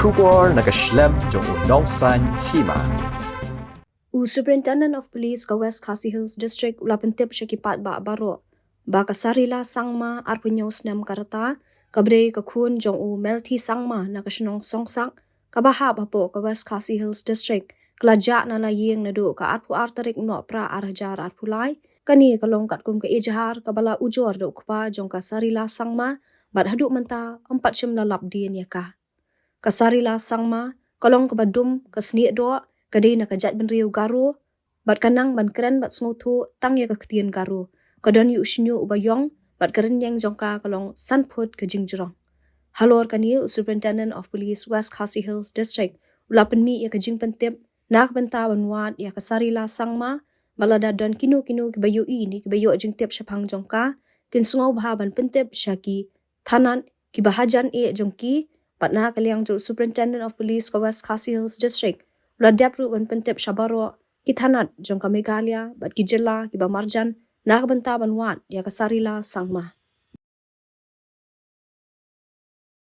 Trooper nakaslem jong Nongsan Hima. Superintendent of Police ka West Khasi Hills District ula pentip siya kipat ba baro. Ba kasarila sangma arpunyos nam karata kabre kakun jong melthi sangma na kasinong Songsak kabahap po ka West Khasi Hills District klaja na laying Naduh ka arpu Tarik Nohprah arhajar arpulai kani kalong katkum ka ijahar kabala ujor do kupa jong kasarila sangma bat haduk menta 4 lalap din ya ka. Kasarila sangma kalong kabadum kasni do kadai na kajat ben riu garu bat kanang ban keren bat sngotu tang ya kaktian garu kadon yu shnyu ubayong bat keren yang jongka kalong sanput ke jingjrong halor kani Superintendent of Police West Khasi Hills District ulapan mi ya ke jing pentip nak benta banwat ya kasarila sangma balada don kinu ke bayu ini ke bayu jing tip syapang jongka kin sngau bahaban pentip syaki tanan ki bahajan jongki bat na kaliang jo Superintendent of Police ka West Khasi Hills District ladap ru ban pentip syabaro ki thanat jong ka Meghalaya bat ki jela ki ba marjan nak benta banwat ya kasarila sangma.